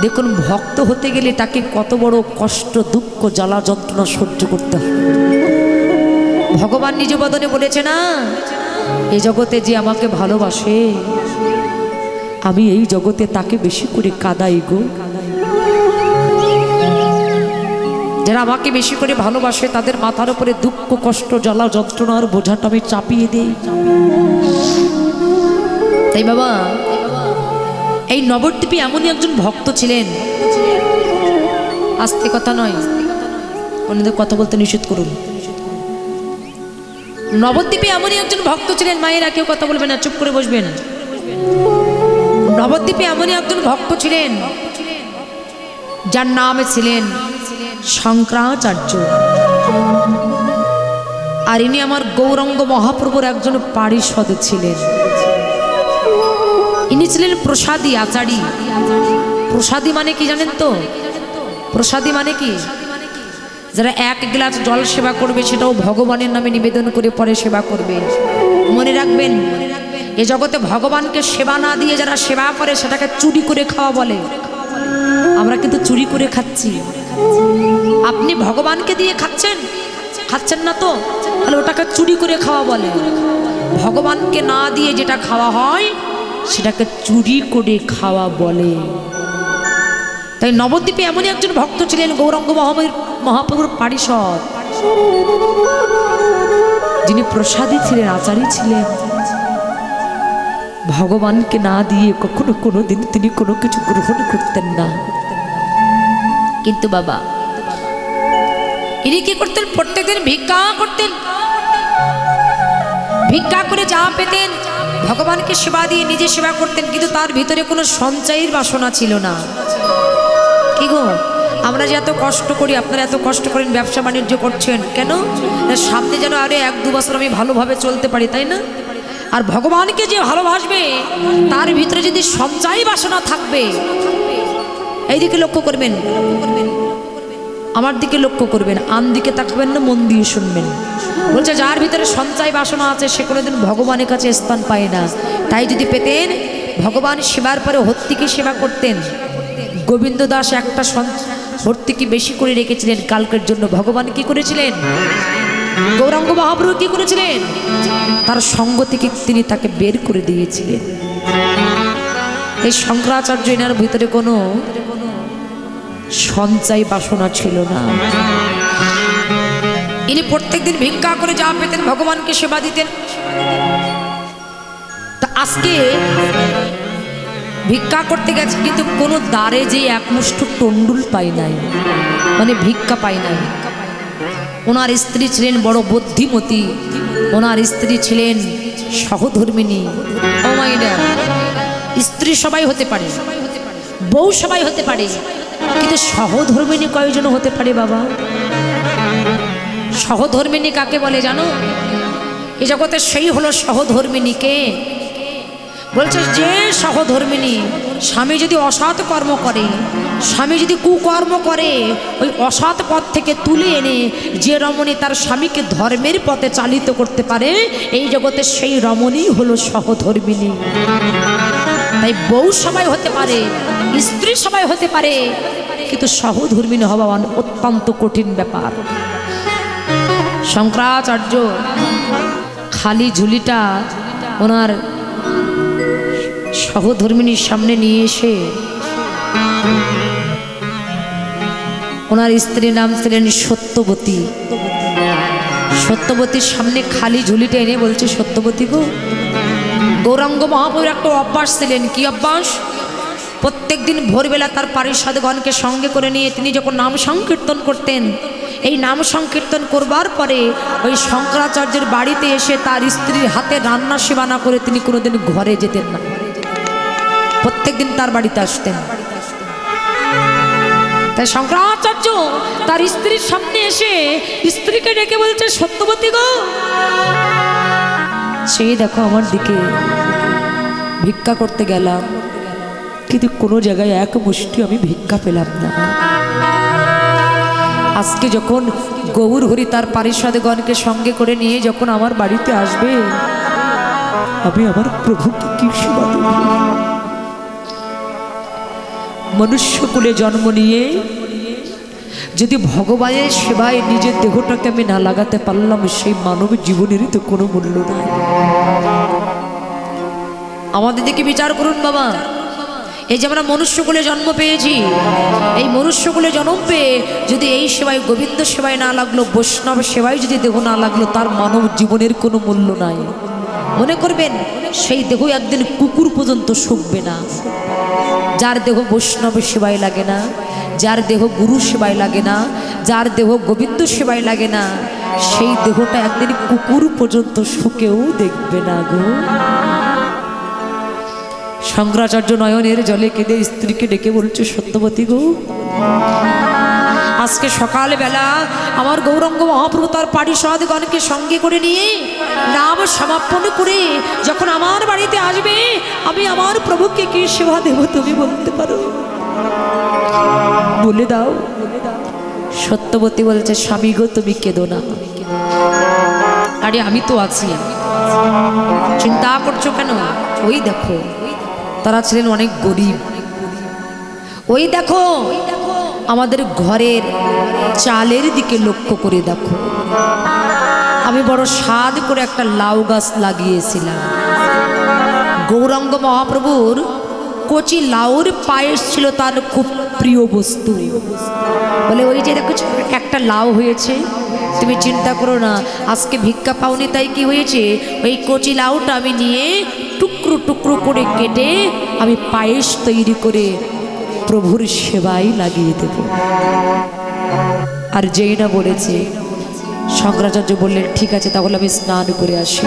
দেখুন ভক্ত হতে গেলে তাকে কত বড় কষ্ট দুঃখ জ্বালা যন্ত্রণা সহ্য করতে হয়। ভগবান নিজ বদনে বলেছে না, এই জগতে যে আমাকে ভালোবাসে আমি এই জগতে তাকে বেশি করে কাঁদাই গো। যারা আমাকে বেশি করে ভালোবাসে তাদের মাথার উপরে দুঃখ কষ্ট জ্বালা যন্ত্রণার বোঝাটা আমি চাপিয়ে দিই। তাই বাবা, এই নবদ্বীপে এমনই একজন ভক্ত ছিলেন, আস্তে কথা নয়, অন্যদের কথা বলতে নিষেধ করুন। নবদ্বীপে এমনই একজন ভক্ত ছিলেন, মায়েরা কেউ কথা বলবেন না, চুপ করে বসবেন। নবদ্বীপে এমনই একজন ভক্ত ছিলেন যার নাম ছিলেন শঙ্করাচার্য। আর ইনি আমার গৌরাঙ্গ মহাপ্রভুর একজন পারিষদ ছিলেন। ইনি ছিলেন প্রসাদী আচারী। প্রসাদী মানে কি জানেন তো? প্রসাদী মানে কি? যারা এক গ্লাস জল সেবা করবে সেটাও ভগবানের নামে নিবেদন করে পরে সেবা করবে। মনে রাখবেন, এ জগতে ভগবানকে সেবা না দিয়ে যারা সেবা করে সেটাকে চুরি করে খাওয়া বলে। আমরা কিন্তু চুরি করে খাচ্ছি। আপনি ভগবানকে দিয়ে খাচ্ছেন, খাচ্ছেন না তো, তাহলে ওটাকে চুরি করে খাওয়া বলে। ভগবানকে না দিয়ে যেটা খাওয়া হয় সেটাকে চুরি করে খাওয়া বলে। তাই নবদ্বীপে এমনই একজন ভক্ত ছিলেন গৌরাঙ্গ মহাপ্রভুর পারিষদ, যিনি প্রসাদী ছিলেন, আচারী ছিলেন। ভগবানকে না দিয়ে কখনো কোনোদিন তিনি কোনো কিছু গ্রহণ করতেন না। কিন্তু বাবা, ইনি কি করতেন? প্রত্যেকদিন ভিক্ষা করতেন। ভিক্ষা করে যা পেতেন ভগবানকে সেবা দিয়ে নিজে সেবা করতেন, কিন্তু তার ভিতরে কোনো সঞ্চয়ের বাসনা ছিল না। কি গো, আমরা যে এত কষ্ট করি, আপনারা এত কষ্ট করেন, ব্যবসা বাণিজ্য করছেন কেন? সামনে যেন আরে 1-2 বছর আমি ভালোভাবে চলতে পারি, তাই না? আর ভগবানকে যে ভালোবাসবে তার ভিতরে যদি সঞ্চয় বাসনা থাকবে, এই দিকে লক্ষ্য করবেন, আমার দিকে লক্ষ্য করবেন, আন দিকে তাকাবেন না, মন দিয়ে শুনবেন। বলছে যার ভিতরে সঞ্চয় বাসনা আছে সে কোনোদিন ভগবানের কাছে স্থান পায় না। তাই যদি পেতেন, ভগবান সেবার পরে হর্তিকে সেবা করতেন। গোবিন্দ দাস একটা হর্তিকে বেশি করে রেখেছিলেন কালকের জন্য। ভগবান কি করেছিলেন? গৌরাঙ্গ মহাপ্রভু কি করেছিলেন? তার সঙ্গ থেকে তিনি তাকে বের করে দিয়েছিলেন। এই শঙ্করাচার্য, এনার ভিতরে কোনো সঞ্চয় বাসনা ছিল না। ইনি প্রত্যেকদিন ভিক্ষা করে যা পেতেন ভগবানকে সেবা দিতেন। তা আজকে ভিক্ষা করতে গেছে, কিন্তু কোনো দ্বারে যে একমুষ্ঠ টন্ডুল পাই নাই, মানে ভিক্ষা পাই নাই। ওনার স্ত্রী ছিলেন বড় বুদ্ধিমতী, ওনার স্ত্রী ছিলেন সহধর্মিণী। ও মাইনা, স্ত্রী সবাই হতে পারে, বউ সবাই হতে পারে, কিন্তু সহধর্মিণী কয়জন হতে পারে বাবা? সহধর্মিণী কাকে বলে জানো? এই জগতে সেই হলো সহধর্মিণী। কে বলছে? যে সহধর্মিণী স্বামী যদি অসৎ কর্ম করে, স্বামী যদি কুকর্ম করে, ওই অসৎ পথ থেকে তুলে এনে যে রমণী তার স্বামীকে ধর্মের পথে চালিত করতে পারে, এই জগতে সেই রমণী হলো সহধর্মিণী। তাই বউ সবাই হতে পারে, স্ত্রী সবাই হতে পারে, কিন্তু সহধর্মিণী হওয়া অত্যন্ত কঠিন ব্যাপার। শঙ্করাচার্য খালি ঝুলিটা ওনার সহধর্মিণীর সামনে নিয়ে এসে, ওনার স্ত্রীর নাম ছিলেন সত্যবতী। সত্যবতীর সামনে খালি ঝুলিটা এনে বলছে, সত্যবতী গো, গৌরাঙ্গ মহাপ্রভুর একটা অভ্যাস ছিলেন। কি অভ্যাস? প্রত্যেকদিন ভোরবেলা তার পারিষদগণকে সঙ্গে করে নিয়ে তিনি যখন নাম সংকীর্তন করতেন, এই নাম সংকীর্তন করবার পরে ওই শঙ্করাচার্যের বাড়িতে এসে তার স্ত্রীর হাতে রান্না সেবা না করে তিনি কোনোদিন ঘরে যেতেন না। প্রত্যেকদিন তার বাড়িতে আসতেন। তাই শঙ্করাচার্য তার স্ত্রীর সামনে এসে স্ত্রীকে ডেকে বলছে, সত্যবতী গো, সেই দেখো আমার দিকে, ভিক্ষা করতে গেলাম কিন্তু কোনো জায়গায় এক মুষ্টি আমি ভিক্ষা পেলাম না। আজকে যখন গৌর হরি তার পারিষদগণকে সঙ্গে করে নিয়ে যখন আমার বাড়িতে আসবে, আমি আমার প্রভুকে কি সেবা দেব? মনুষ্যকুলে জন্ম নিয়ে যদি ভগবানের সেবায় নিজের দেহটাকে আমি না লাগাতে পারলাম, সেই মানব জীবনেরই তো কোনো মূল্য নাই। আমাদের দিকে বিচার করুন বাবা। এই যে আমরা মনুষ্যকুলে জন্ম পেয়েছি, এই মনুষ্যকুলে জন্ম পেয়ে যদি এই সেবায়, গোবিন্দ সেবায় না লাগলো, বৈষ্ণব সেবায় যদি দেহ না লাগলো, তার মানব জীবনের কোনো মূল্য নাই। মনে করবেন সেই দেহ একদিন কুকুর পর্যন্ত শুকবে না। যার দেহ বৈষ্ণব সেবায় লাগে না, যার দেহ গুরু সেবায় লাগে না, যার দেহ গোবিন্দ সেবায় লাগে না, সেই দেহটা একদিন কুকুর পর্যন্ত শুকেও দেখবে না গো। শঙ্করাচার্য নয়নের জলে কেঁদে স্ত্রীকে ডেকে বলছে, সত্যবতী গো, আজকে সকালবেলা আমার গৌরাঙ্গ মহাপ্রভু তার পারিষদগণকে সঙ্গে করে নিয়ে নাম সমাপন করে যখন আমার বাড়িতে আসবে, আমি আমার প্রভুকে কি সেবা দেব তুমি বলতে পারো? বলে দাও। সত্যবতী বলছে, স্বামী গো, তুমি কেঁদো না। আরে আমি তো আছি, চিন্তা করছো কেন? ওই দেখো, তারা ছিলেন অনেক গরিব। ওই দেখো আমাদের ঘরের চালের দিকে লক্ষ্য করে দেখো, আমি বড় স্বাদ করে একটা লাউ গাছ লাগিয়েছিলাম। গৌরাঙ্গ মহাপ্রভুর কচি লাউর পায়েস ছিল তার খুব প্রিয় বস্তু। বলে, ওই যে দেখো একটা লাউ হয়েছে, তুমি চিন্তা করো না, আজকে ভিক্ষা পাওনি তাই কি হয়েছে, ওই কচি লাউটা আমি নিয়ে টুকরো টুকরো করে কেটে আমি পায়েস তৈরি করে প্রভুর সেবায় লাগিয়ে দেব। আর যেই না বলেছে, শঙ্করাচার্য বললেন, ঠিক আছে তাহলে আমি স্নান করে আসি।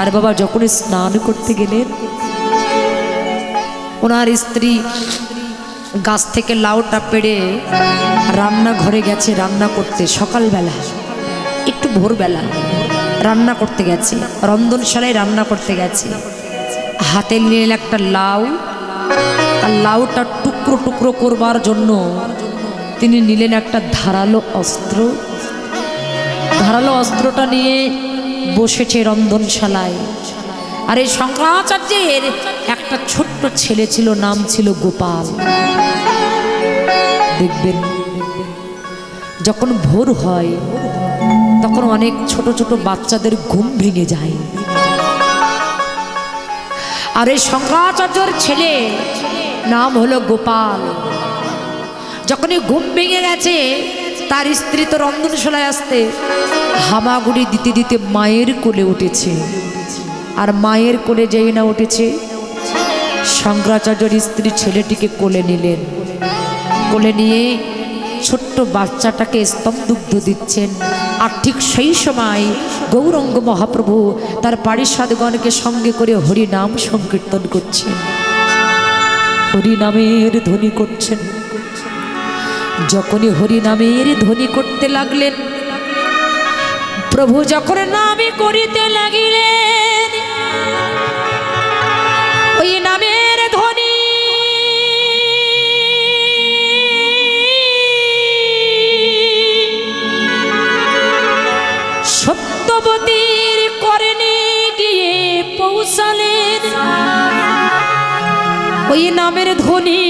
আর বাবা যখন স্নান করতে গেলেন, ওনার স্ত্রী গাছ থেকে লাউটা পেড়ে রান্নাঘরে গেছে রান্না করতে। সকালবেলা একটু ভোরবেলা রান্না করতে গেছে, রন্ধনশালায় রান্না করতে গেছে। হাতে নিলেন একটা লাউ, আর লাউটা টুকরো টুকরো করবার জন্য তিনি নিলেন একটা ধারালো অস্ত্র। ধারালো অস্ত্রটা নিয়ে বসেছে রন্ধনশালায়। আর এই শঙ্করাচার্যের একটা ছোট্ট ছেলে ছিল, নাম ছিল গোপাল। দেখবেন যখন ভোর হয় তখন অনেক ছোট ছোট বাচ্চাদের ঘুম ভেঙে যায়। আর এই শঙ্করাচার্যের ছেলে নাম হলো গোপাল। যখনই ঘুম ভেঙে গেছে, তার স্ত্রী তো রন্ধনশালায় আসতে হামাগুড়ি দিতে দিতে মায়ের কোলে উঠেছে। আর মায়ের কোলে যেই না উঠেছে, শঙ্করাচার্যের স্ত্রী ছেলেটিকে কোলে নিলেন। কোলে নিয়ে ছোট্ট বাচ্চাটাকে স্তন দুগ্ধ দিচ্ছেন। আর ঠিক সেই সময় গৌরাঙ্গ মহাপ্রভু তার পারিষদগণকে সঙ্গে করে হরি নাম সংকীর্তন করছেন, হরি নামের ধ্বনি করছেন। যখনই হরি নামের ধ্বনি করতে লাগলেন, প্রভু যখন নামে করিতে লাগিলেন, ওই নামের ধ্বনি সত্যবতীর করণে গিয়ে পৌঁছালেন। ওই নামের ধ্বনি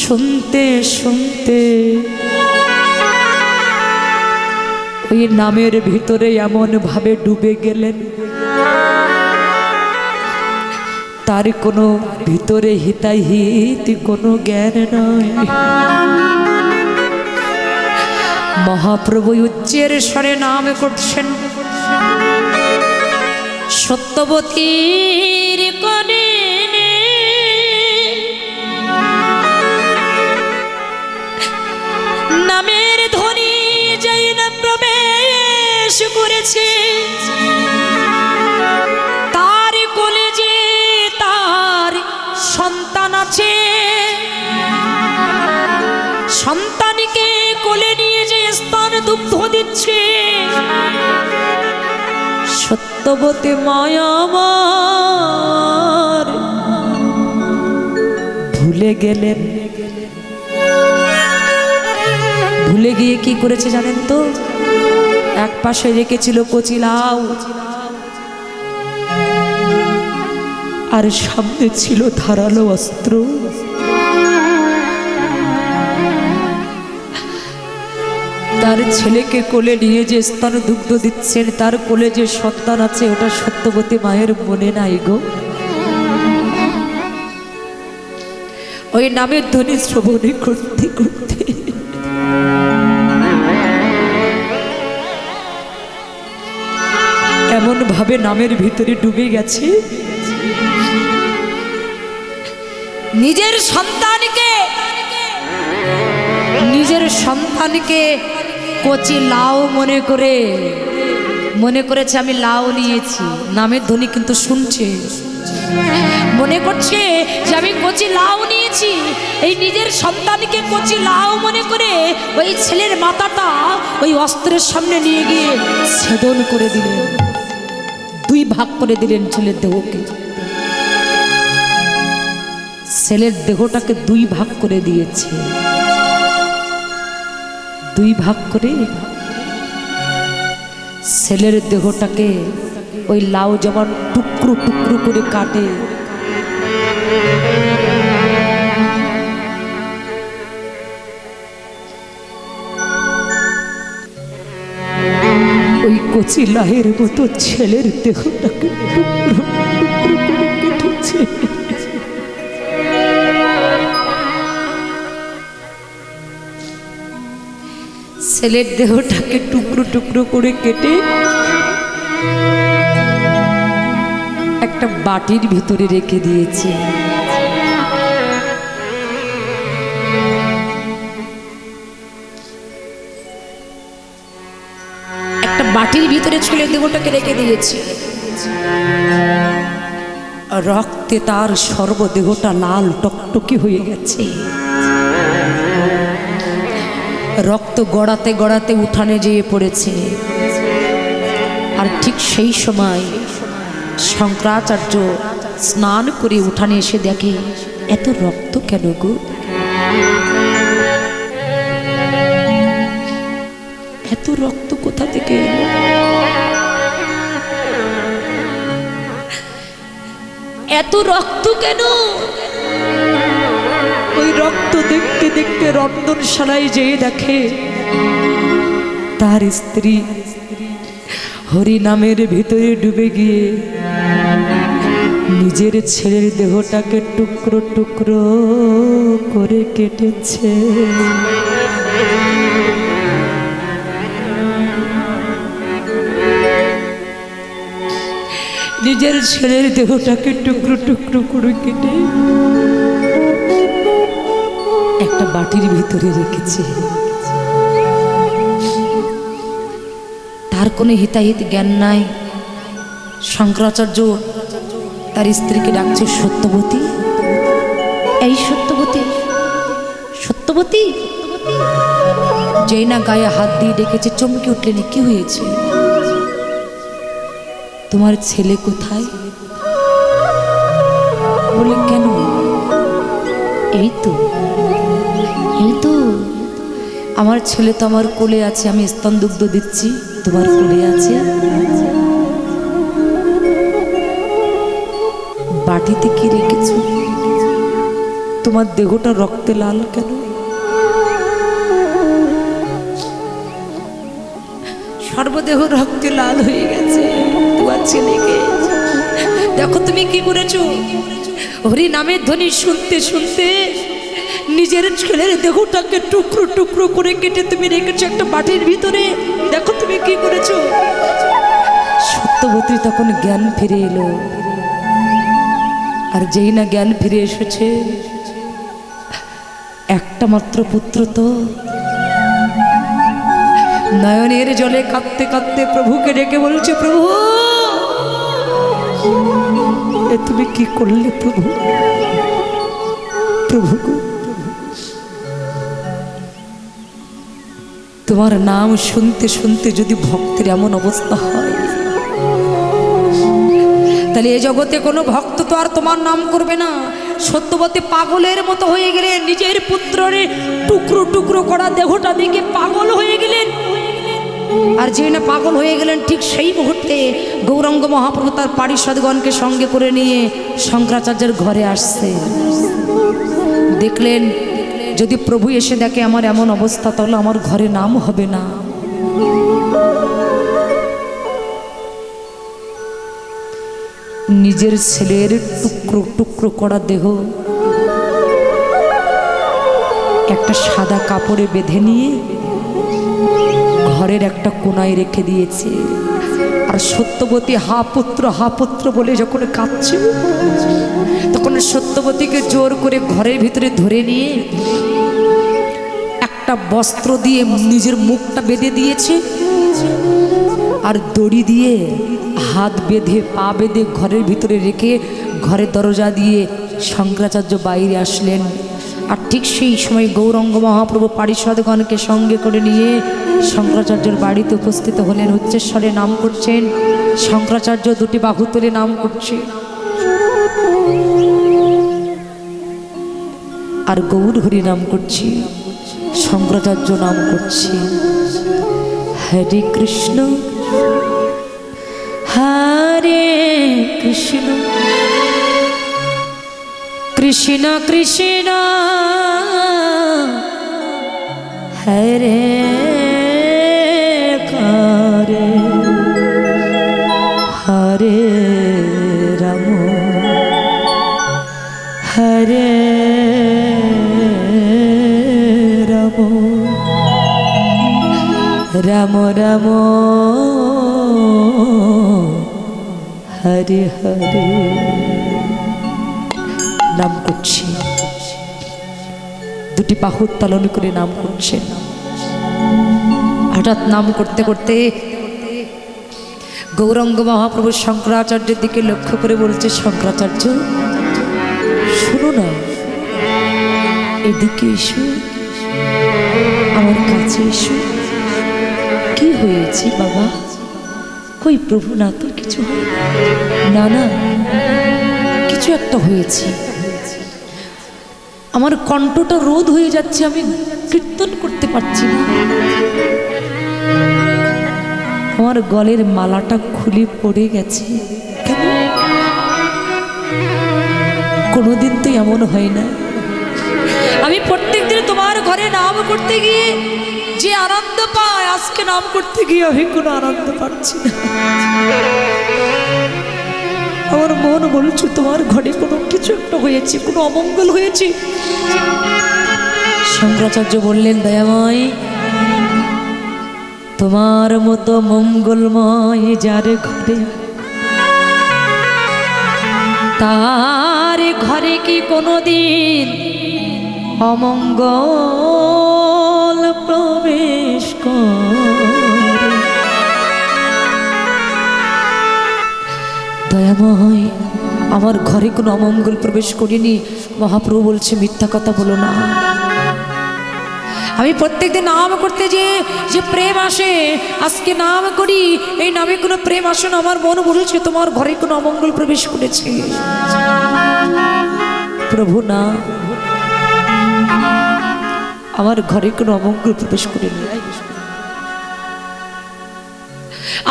শুনতে শুনতে ওই নামের ভিতরে এমন ভাবে ডুবে গেলেন, তার কোনো ভিতরে হিতাহিত কোনো জ্ঞান নয়। মহাপ্রভু উচ্চের স্বরে নাম করছেন, সত্যবতীর কোণে নামের ধ্বনি যাই না প্রবেশ করেছে, তার কোলে যে তার সন্তান আছে, সন্তানকে কোলে নিয়ে যে স্তন দুগ্ধ দিচ্ছে, সত্যবতী মায়া আমার ভুলে গেলেন। ভুলে গিয়ে কি করেছে জানেন তো? এক পাশে রেখেছিল কচি লাউ, আর সামনে ছিল ধারালো অস্ত্র। তার ছেলেকে কোলে নিয়ে যে স্তন দুগ্ধ দিচ্ছেন, তার কোলে যে সন্তান আছে ওটা সত্যবতী মায়ের মনে নাই গো। ওই নামের ধ্বনি শ্রবণে করতে করতে এমন ভাবে নামের ভিতরে ডুবে গেছে, নিজের সন্তানকে কচি লাউ মনে করেছে আমি লাউ নিয়েছি। নামের ধ্বনি কিন্তু শুনছে, মনে করছে যে আমি কচি লাউ নিয়েছি। এই নিজের সন্তানকে কচি লাউ মনে করে ওই ছেলের মাথাটা ওই অস্ত্রের সামনে নিয়ে গিয়ে ছেদন করে দিলেন, দুই ভাগ করে দিলেন ছেলের দেহকে। ছেলের দেহটাকে দুই ভাগ করে দিয়েছে, দুই ভাগ করে ছেলের দেহটাকে ওই লাউ যেমন টুকরো টুকরো করে কাটে, ওই কচি লাউয়ের মতো ছেলের দেহটাকে টুকরো টুকরো করে কেটেছে। ছেলের দেহটাকে টুকরো টুকরো করে কেটে একটা বাটির ভিতরে রেখে দিয়েছে। একটা বাটির ভিতরে ছেলের দেহটাকে রেখে দিয়েছে। রক্তে তার সর্বদেহটা লাল টকটকি হয়ে গেছে। রক্ত গড়াতে গড়াতে উঠানে যেয়ে পড়েছে। আর ঠিক সেই সময় শঙ্করাচার্য স্নান করে উঠানে এসে দেখে এত রক্ত কেন গো, এত রক্ত কোথা থেকে এলো? এত রক্ত কেন? ওই রক্ত দেখতে দেখতে রন্ধনশালায় যেয়ে দেখে তার স্ত্রী হরি নামের ভিতরে ডুবে গিয়ে নিজের ছেলের দেহটাকে টুকরো টুকরো করে কেটেছে। নিজের ছেলের দেহটাকে টুকরো টুকরো করে কেটে একটা বাটির ভিতরে রেখেছে। তার কোনো হিতাহিত জ্ঞান নাই। শঙ্করাচার্য তার স্ত্রীকে ডাকছে সত্যবতী, এই সত্যবতী, সত্যবতী। যেই না গায়ে হাত দিয়ে ডেকেছে চমকে উঠলেন, কি হয়েছে? তোমার ছেলে কোথায়? বলে কেন? এই তো আমার ছেলে তো আমার কোলে আছে, আমি স্তন দুগ্ধ দিচ্ছি, তোমার কোলে আছে। বাটিতে কি রেখেছো? তোমার দেহটা রক্তে লাল কেন? সর্বদেহ রক্তে লাল হয়ে গেছে তোমার ছেলেকে। দেখো তুমি কি করেছো। হরি নামের ধ্বনি শুনতে শুনতে নিজের ছেলের দেহটাকে টুকরো টুকরো করে কেটে তুমি রেখেছো একটা বাটির ভিতরে। দেখো তুমি কি করেছো। সত্যবতী তখন জ্ঞান ফিরে এলো। আর যেই না জ্ঞান ফিরে এসেছে, একটা মাত্র পুত্র তো, নয়নের জলে কাঁদতে কাঁদতে প্রভুকে ডেকে বলছে, প্রভু এ তুমি কি করলে প্রভু? প্রভু তোমার নাম শুনতে শুনতে যদি ভক্তের এমন অবস্থা হয়, তাহলে এ জগতে কোনো ভক্ত তো আর তোমার নাম করবে না। সত্যবতী পাগলের মতো হয়ে গেলেন, নিজের পুত্রের টুকরো টুকরো করা দেহটা দেখে পাগল হয়ে গেলেন। আর যে না পাগল হয়ে গেলেন ঠিক সেই মুহূর্তে গৌরাঙ্গ মহাপ্রভু তার পারিষদগণকে সঙ্গে করে নিয়ে শঙ্করাচার্যের ঘরে আসছে। দেখলেন যদি প্রভু এসে দেখে আমার এমন অবস্থা তাহলে আমার ঘরে নাম হবে না। নিজের ছেলের টুকরো টুকরো করা দেহ একটা সাদা কাপড়ে বেঁধে নিয়ে ঘরের একটা কোনায় রেখে দিয়েছে। আর সত্যবতী হা পুত্র বলে যখন কাঁদছে তখন সত্যবতীকে জোর করে ঘরের ভিতরে ধরে নিয়ে একটা বস্ত্র দিয়ে নিজের মুখটা বেঁধে দিয়েছে আর দড়ি দিয়ে হাত বেঁধে পা বেঁধে ঘরের ভিতরে রেখে ঘরের দরজা দিয়ে শঙ্করাচার্য বাইরে আসলেন। আর ঠিক সেই সময় গৌরাঙ্গ মহাপ্রভু পারিষদগণকে সঙ্গে করে নিয়ে শঙ্করাচার্যের বাড়িতে উপস্থিত হলেন। উচ্চস্বরে নাম করছেন, শঙ্করাচার্য দুটি বাহু তুলে নাম করছে আর গৌর হরি নাম করছি, শঙ্করাচার্য নাম করছি হরে কৃষ্ণ হরে কৃষ্ণ কৃষ্ণ কৃষ্ণ হরে হরে হরে রাম হরে রাম রাম রাম হরে হরে নাম করছি। দুটি বাহু উত্তোলন করে নাম করছেন। হঠাৎ নাম করতে করতে গৌরাঙ্গ মহাপ্রভু শঙ্করাচার্যের দিকে লক্ষ্য করে বলছে, শঙ্করাচার্য শুনো না, এদিকে এসো, আমার কাছে এসো। কি হয়েছে বাবা? কই প্রভু, না তো কিছু হয় না। না কিছু একটা হয়েছে, আমার কণ্ঠটা রোধ হয়ে যাচ্ছে, আমি কীর্তন করতে পারছি না। আমার গলের মালাটা খুলে পড়ে গেছে। কেন? কোনোদিন তো এমন হয় না। আমি প্রত্যেক দিন তোমার ঘরে নাম করতে গিয়ে যে আনন্দ পাই, আজকে নাম করতে গিয়ে আমি কোনো আনন্দ পাচ্ছি না। আমার মন বলছে তোমার ঘরে কোনো কিছু একটা হয়েছে, কোনো অমঙ্গল হয়েছে। শঙ্করাচার্য বললেন, দয়াময়, তোমার মতো মঙ্গলময় যার ঘরে, তার ঘরে কি কোনোদিন অমঙ্গল প্রবেশ করে? দয়াময়, আমার ঘরে কোনো অমঙ্গল প্রবেশ করিনি। মহাপ্রভু বলছে, মিথ্যা কথা বলো না। আমি প্রত্যেকদিন নাম করতে যে প্রেম আসে, আজকে নাম করি, এই নামে কোনো প্রেম আসে না। আমার মন বলছে তোমার ঘরে কোনো অমঙ্গল প্রবেশ করেছে। প্রভু না, আমার ঘরে কোনো অমঙ্গল প্রবেশ করেনি,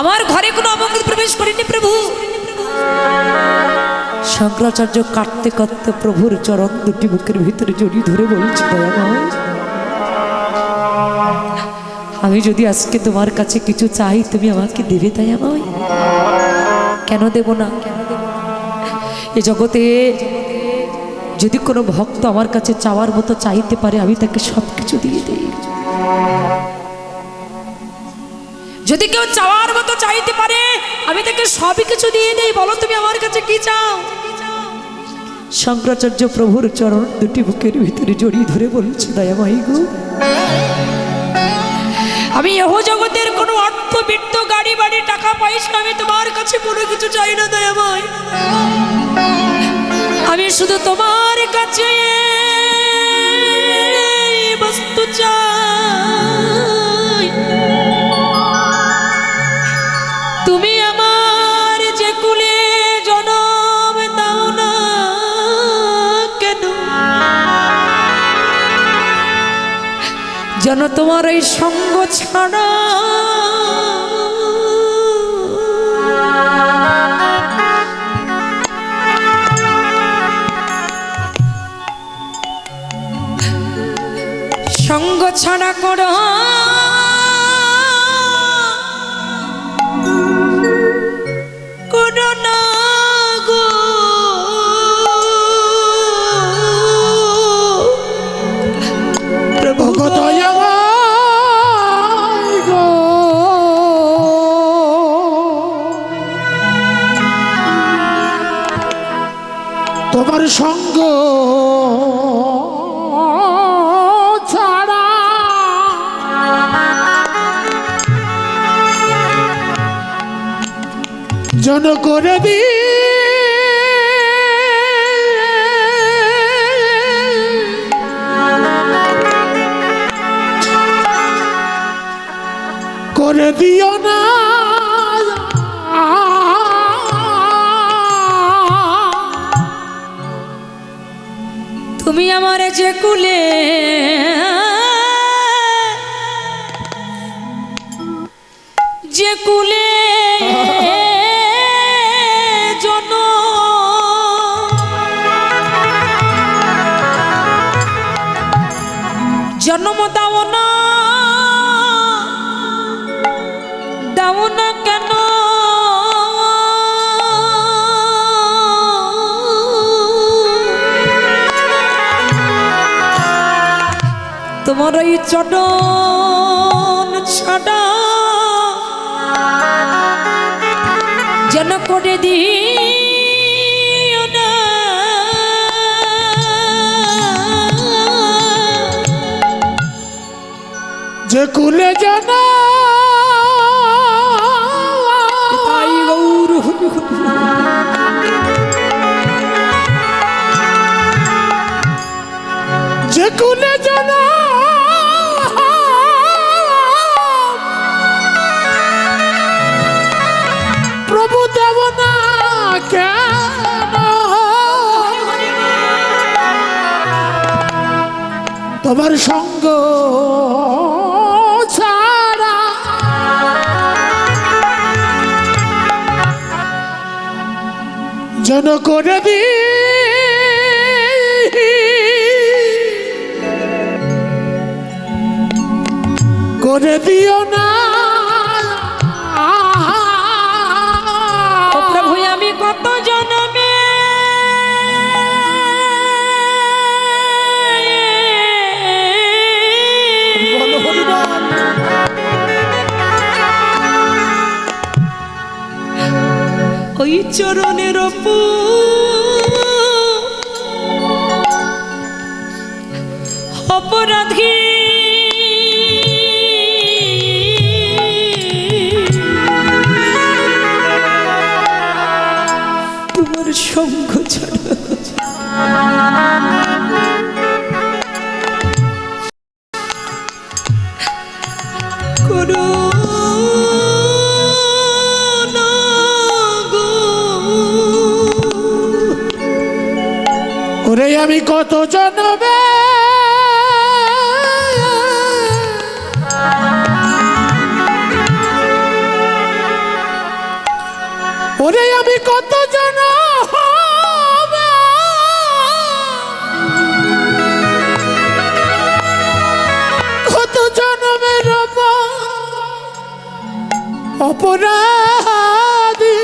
আমার ঘরে কোনো অমঙ্গল প্রবেশ করেনি প্রভু। শঙ্করাচার্য কাঁদতে কাঁদতে প্রভুর চরণ দুটি বুকের ভিতরে জড়িয়ে ধরে বলছে, দয়াময়, আমি যদি আজকে তোমার কাছে কিছু চাই তুমি আমাকে দেবে দয়াময়? কেন দেব না? এ জগতে যদি কোনো ভক্ত আমার কাছে চাওয়ার মতো চাইতে পারে, আমি তাকে সব কিছু দিয়ে দিই। যদি কেউ চাওয়ার মতো চাইতে পারে, আমি তাকে সবই কিছু দিয়ে দিই। বলো তুমি আমার কাছে কি চাও? শঙ্করাচার্য প্রভুর চরণ দুটি বুকের ভিতরে জড়িয়ে ধরে বলছে, দয়াময় গো, আমি এহ জগতের কোনো অর্থ বিত্ত গাড়ি বাড়ি টাকা পয়সা আমি তোমার কাছে কোনো কিছু চাই না দয়াময়। আমি শুধু তোমার কাছে বস্তু চাই। তুমি আমার যে কুলে জনম দাও না কেন, যেন তোমার এই সঙ্গ ছাড়া সঙ্গ ছাড়া করো করোনা গো প্রভু দয়া গো তোমার সঙ্গ ছাড়া জন করে দি করে দিও না তুমি আমার যে কুলে যে কুলে জন্ম দাও না কেন তোমার এই চরণ ছাড়া যেন করে দিও না যে কুলে জানা তাই গৌর যে কুলে জানা প্রভু দেব না কেন তোমার সঙ্গ ছাড়া যেন করে দি করে দিও না প্রভু আমি কত জন্মে ওই চরণের অপরাধী তোমার সঙ্গ ছাড়া করো ওরে আমি কত জন্মে ওরে আমি কত জন্মে কত জন্মের অপরাধী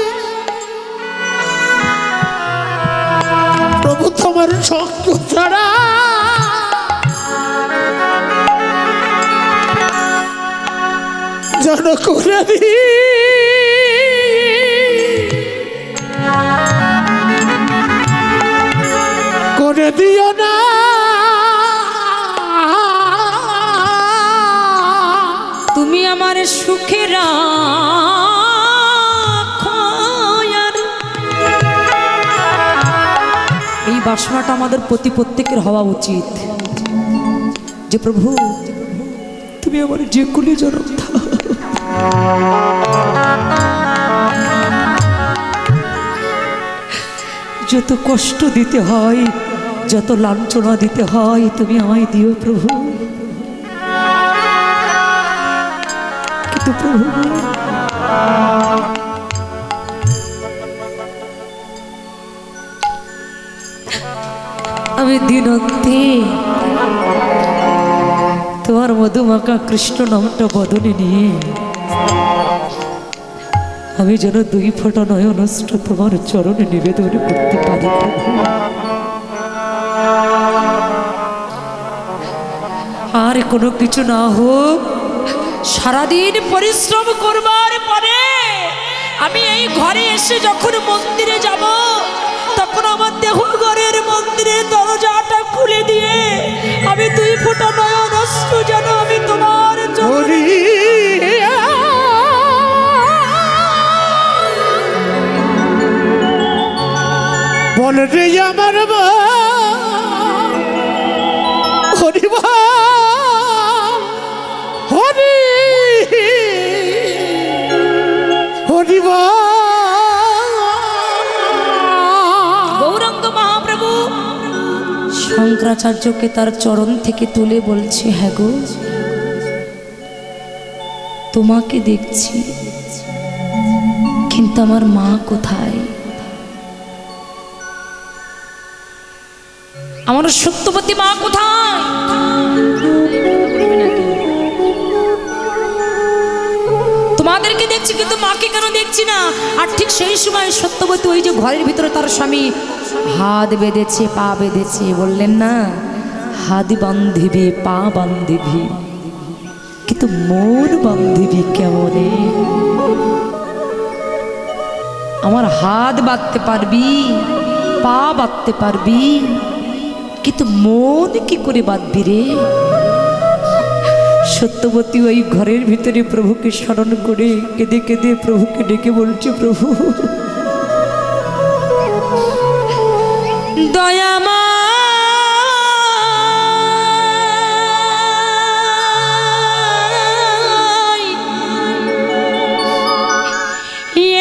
প্রভু তোমার সঙ্গ ছাড়া যেন করে দি করে দিও না তুমি আমার সুখের এই বাসনাটা আমাদের প্রত্যেকের হওয়া উচিত যে প্রভু তুমি আমার যে কুলে জন্ম দাও যত কষ্ট দিতে হয় যত লাঞ্ছনা দিতে হয় তুমি আমায় দিও প্রভু কিন্তু প্রভু আমি দিনন্তে তোমার মধুমাখা কৃষ্ণ নামটা বদনে নিয়ে আমি যেন 2 ফোঁটা নয়ন অশ্রু তোমার চরণে নিবেদন করতে পারি প্রভু। আর কোনো কিছু না হোক, সারাদিন পরিশ্রম করবার পরে আমি এই ঘরে এসে যখন মন্দিরে যাব, তখন আমার দেহ ঘরের মন্দিরের দরজাটা খুলে দিয়ে আমি 2 ফোঁটা নয়ন অশ্রু যেন আমি তোমার চরণে বল রে আমার হরি হরি হরি গৌরাঙ্গ মহাপ্রভু শঙ্করাচার্যকে তার চরণ থেকে তুলে বলছে, হ্যাঁ গো, তোমাকে দেখছি, কিন্তু আমার মা কোথায়? আমার সত্যবতী মা কোথায়? তোমাদেরকে দেখছি কিন্তু মাকে কেন দেখছি না? আর ঠিক সেই সময় সত্যবতী ওই যে ঘরের ভিতরে তার স্বামী হাত বেঁধেছে, পা বেঁধেছে, বললেন না, হাত বান্ধিবি পা বান্ধিবি কিন্তু মন বান্ধিবি কেমনে? আমার হাত বাঁধতে পারবি, পা বাঁধতে পারবি, কিন্তু মন কি করে বাঁধবি রে? সত্যবতী ওই ঘরের ভিতরে প্রভুকে স্মরণ করে কেঁদে কেঁদে প্রভুকে ডেকে বলছে, প্রভু দয়ামা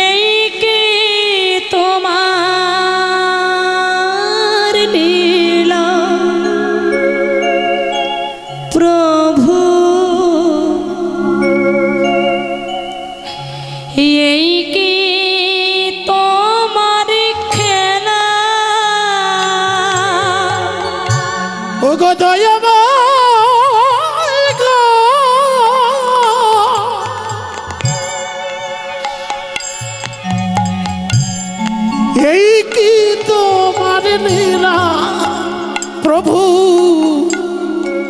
এই কি তোমার লীলা প্রভু, এই কি তোমার খেলা?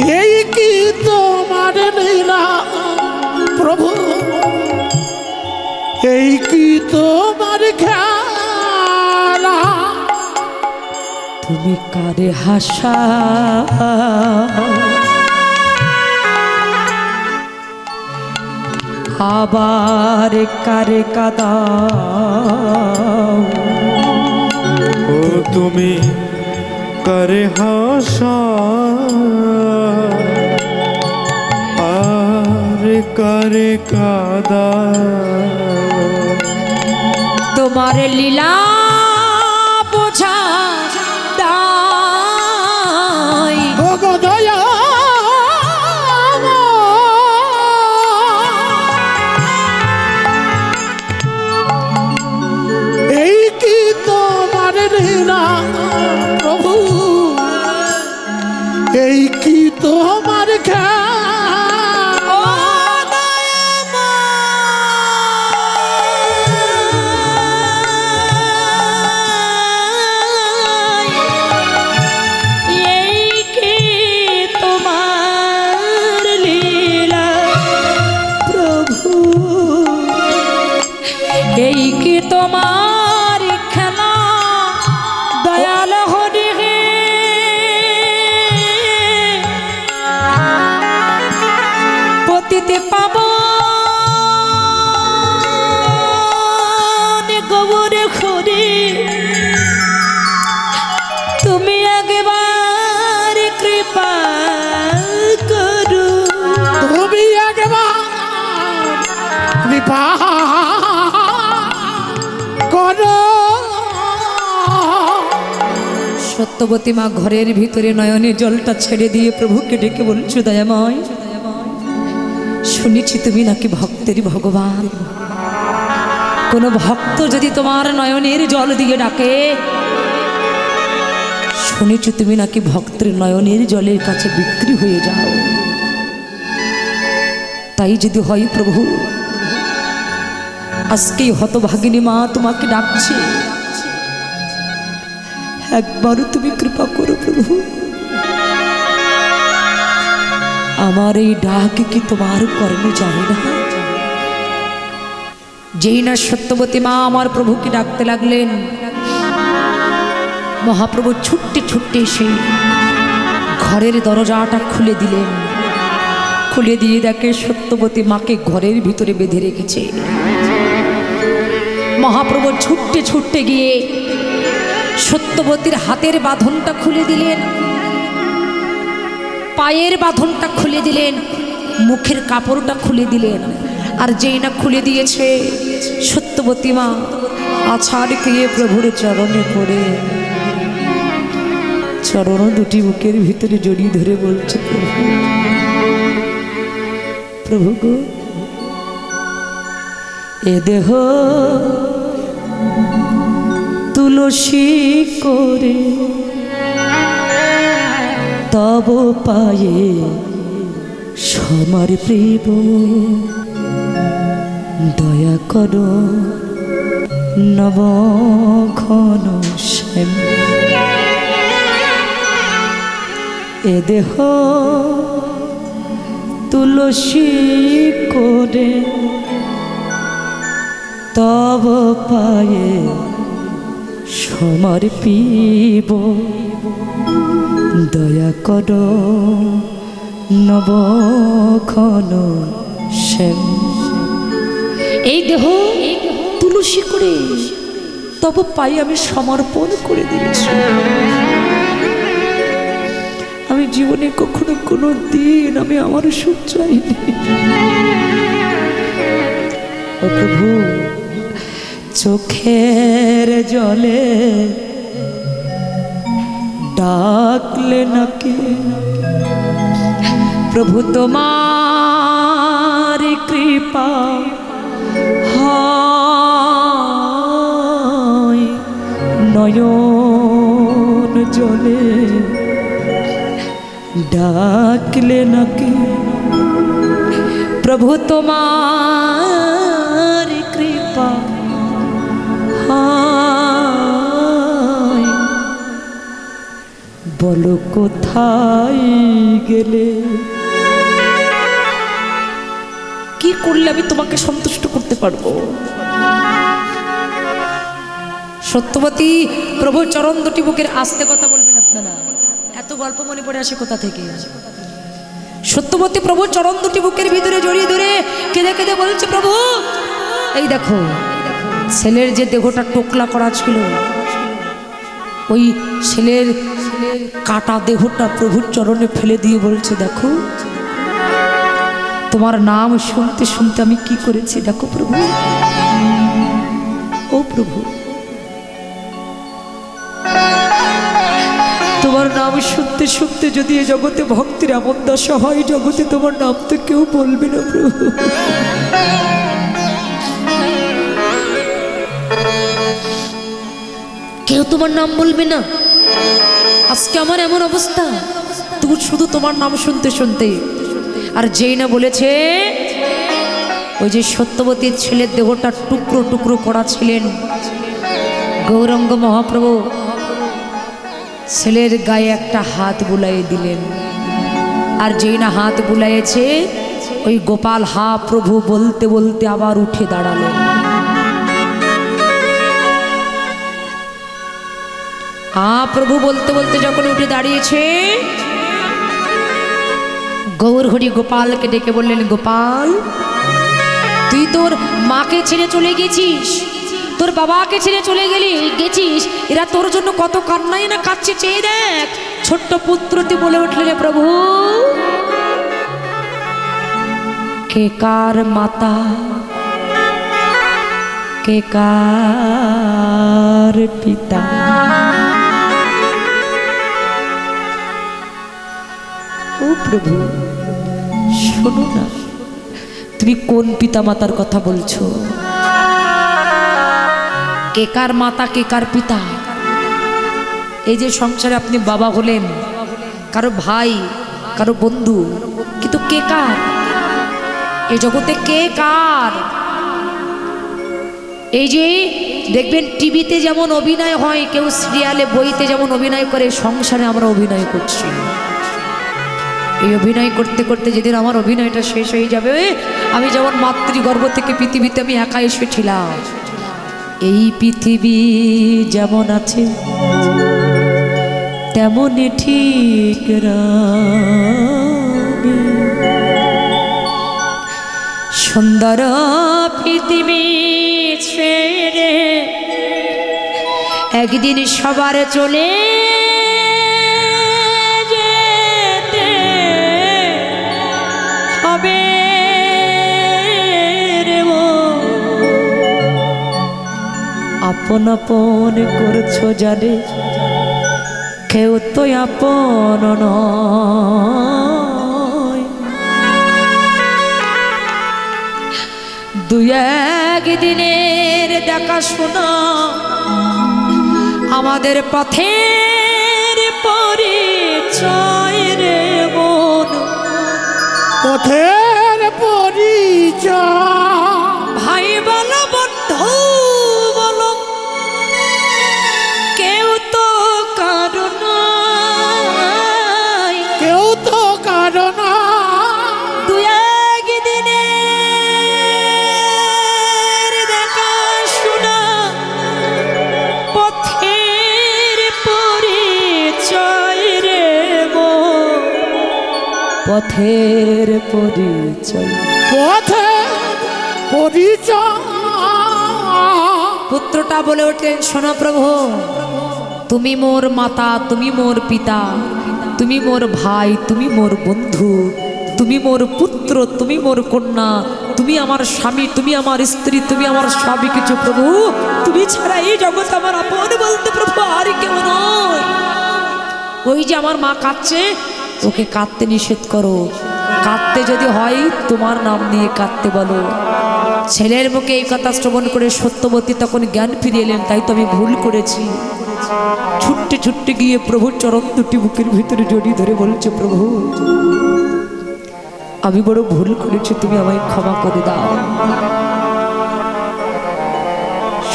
এই কি তোমার লীলা প্রভু, এই কি তোমার খেলা? তুমি কারে হাসা আবার কারে কাদাও? ও তুমি কারে হাসা আর কারে কাদা? তোমার লীলা বোঝা দাই ও গো দয়া এই কি তোমার লীলা প্রভু, এই কি তোমার খেলা? কৃপা করো। সত্যবতী মা ঘরের ভিতরে নয়নের জলটা ছেড়ে দিয়ে প্রভুকে ডেকে বলছো, দয়াময়, শুনেছি তুমি নাকি ভক্তের ভগবান। কোন ভক্ত যদি তোমার নয়নের জল দিয়ে ডাকে, শুনেছি তুমি নাকি ভক্তের নয়নের জলের কাছে বিক্রি হয়ে যাও। তাই যদি হয় প্রভু, আজকেই হতভাগিনী মা তোমাকে ডাকছে, একবারও তুমি কৃপা করো প্রভু। আমার এই ডাক কি তোমার কর্মে যায় না? যেই না সত্যবতী মা আমার প্রভুকে ডাকতে লাগলেন, মহাপ্রভু ছুটতে ছুটতে এসে ঘরের দরজাটা খুলে দিলেন। খুলে দিয়ে দেখে সত্যবতী মাকে ঘরের ভিতরে বেঁধে রেখেছে। মহাপ্রভু ছুটতে ছুটতে গিয়ে সত্যবতীর হাতের বাঁধনটা খুলে দিলেন, পায়ের বাঁধনটা খুলে দিলেন, মুখের কাপড়টা খুলে দিলেন। আর যেই না খুলে দিয়েছে, সত্যবতী মা আছাড় খেয়ে প্রভুর চরণে পড়ে চরণ দুটি বুকের ভিতরে জড়িয়ে ধরে বলছে, প্রভু, প্রভু গো, এ দেহ তুলসী করে তব পায়ে সমর্পিব, দয়া করো নবঘন শ্যাম। এ দেহ তুলসী করে তব পায়ে সমর্পিব, দয়া করো নবঘন শ্যাম। এই দেহ তুলসী করে তব পায়ে আমি সমর্পণ করে দিয়েছি। আমি জীবনে কখনো কোনো দিন আমি আমার সুখ চাইনি। ও প্রভু, চোখের জলে ডাকলে নাকি প্রভু তোমার কৃপা হয়, নয়ন জলে ডাকলে নাকি প্রভু তোমার কৃপা হয়। বলো কোথায় গেলে, কি করলে আমি তোমাকে সন্তুষ্ট করতে পারবো? সত্যবতী প্রভুর চরণ দুটি বুকের আস্তে কথা বলবেন আপনারা, এত গল্প মনে পড়ে আসে কোথা থেকে। সত্যবতী প্রভুর চরণ দুটি বুকের ভিতরে জড়িয়ে ধরে কেঁদে কেঁদে বলছে, প্রভু, এই দেখো ছেলের যে দেহটা টোকলা করা ছিল, ওই ছেলের কাটা দেহটা প্রভুর চরণে ফেলে দিয়ে বলছে, দেখো তোমার নাম শুনতে শুনতে আমি কি করেছি, দেখো প্রভু। ও প্রভু, তোমার নাম শুনতে শুনতে যদি এ জগতে ভক্তির এমন দশা হয়, জগতে তোমার নাম তো কেউ বলবে না প্রভু। কেউ তোমার নাম বলবে না। আজকে আমার এমন অবস্থা, তুমি শুধু তোমার নাম শুনতে শুনতে। আর যেই না বলেছে, ওই যে সত্যবতীর ছেলের দেহটা টুকরো টুকরো করা ছিলেন, গৌরাঙ্গ মহাপ্রভু ছেলের গায়ে একটা হাত বুলাইয়ে দিলেন। আর যেই না হাত বুলাইয়েছে, ওই গোপাল হা প্রভু বলতে বলতে আবার উঠে দাঁড়ালেন। প্রভু বলতে বলতে যখন উঠে দাঁড়িয়েছে, গৌরহরি গোপালকে ডেকে বললেন, গোপাল, তুই তোর মাকে ছেড়ে চলে গেছিস, তোর বাবাকে ছেড়ে চলে গেছিস, এরা তোর জন্য কত কান্নাই না কাঁদছে, চেয়ে দেখ। ছোট্ট পুত্রটি বলে উঠলেন, প্রভু, কে কার মাতা কে কার পিতা। ও প্রভু শোনো না, তুমি কোন পিতা মাতার কথা বলছো? কে কার মাতা কে কার পিতা? এই যে সংসারে আপনি বাবা হলেন, কারো ভাই কারো বন্ধু, কিন্তু কে কার? এই জগতে কে কার? এই যে দেখবেন টিভিতে যেমন অভিনয় হয়, কেউ সিরিয়ালে বইতে যেমন অভিনয় করে, সংসারে আমরা অভিনয় করছি। এই অভিনয় করতে করতে যেদিন আমার অভিনয়টা শেষ হয়ে যাবে, আমি যেমন মাতৃগর্ভ থেকে পৃথিবীতে আমি একা এসেছিলাম, এই পৃথিবী যেমন আছে তেমনই ঠিক রাখবে। সুন্দর পৃথিবী ছেড়ে একদিন সবার চলে যেতে হবে রে মন। আপন আপন করছো জানে, কেউ তো আপন নয়। দুই এক দিনের দেখাশোনা আমাদের পথের পরিচয় রে মন। পথের পরিচয় ভাই বলো বন্ধু বলো, কেউ তো কারণ নাই, কেউ তো কারণ দু এক দিনের দেখাশোনা পথের পরিচয় রে মন। পথের পরিচয়, পথের পরিচয়। পুত্রটা বলে ওঠেন, শোনো প্রভু, তুমি মোর মাতা, তুমি মোর পিতা, তুমি মোর ভাই, তুমি মোর বন্ধু, তুমি মোর পুত্র, তুমি মোর কন্যা, তুমি আমার স্বামী, তুমি আমার স্ত্রী, তুমি আমার সবই কিছু প্রভু। তুমি ছাড়া এই জগৎ আমার আপন বলতে প্রভু আর কেউ নয়। ওই যে আমার মা কাঁদছে, ওকে কাঁদতে নিষেধ করো। কাঁদতে যদি হয় তোমার নাম নিয়ে কাঁদতে বলো। ছেলের মুখে এই কথা শ্রবণ করে সত্যবতী তখন জ্ঞান ফিরিয়ে এলেন, তাই তো আমি ভুল করেছি। ছুটতে ছুটতে গিয়ে প্রভুর চরণ দুটি বুকের ভিতরে জড়িয়ে ধরে বলছে, প্রভু আমি বড় ভুল করেছি, তুমি আমায় ক্ষমা করে দাও।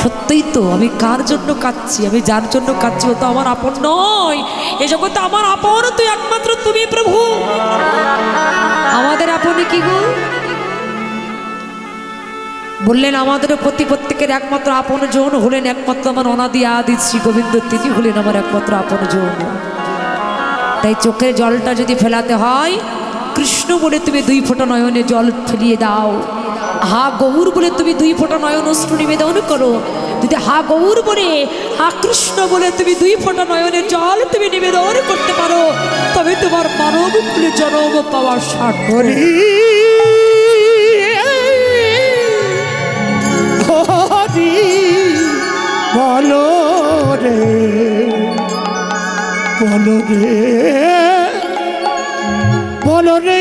সত্যই তো, আমি কার জন্য কাঁদছি? আমি যার জন্য কাঁদছি ও তো আমার আপন নয়। এ জগতে আমার আপন তুই একমাত্র তুমি প্রভু। আমাদের আপন কি গো? বললেন আমাদের প্রতি প্রত্যেকের একমাত্র আপন জন হলেন একমাত্র আমার অনাদি আদি শ্রী গোবিন্দ, তিনি হলেন আমার একমাত্র আপন জন। তাই চোখের জলটা যদি ফেলাতে হয়, কৃষ্ণ বলে তুমি দুই ফোঁটা নয়নে জল ফেলিয়ে দাও। হা গৌর বলে তুমি দুই ফোঁটা নয়ন অশ্রু নিবেদন করো। যদি হা গৌর বলে, হা কৃষ্ণ বলে তুমি দুই ফোঁটা নয়নের জল তুমি নিবেদন করতে পারো, তবে তোমার মানব কুলে জন্ম পাওয়ার সার্থক। হরি হরি বলো রে, বলো রে, বলো রে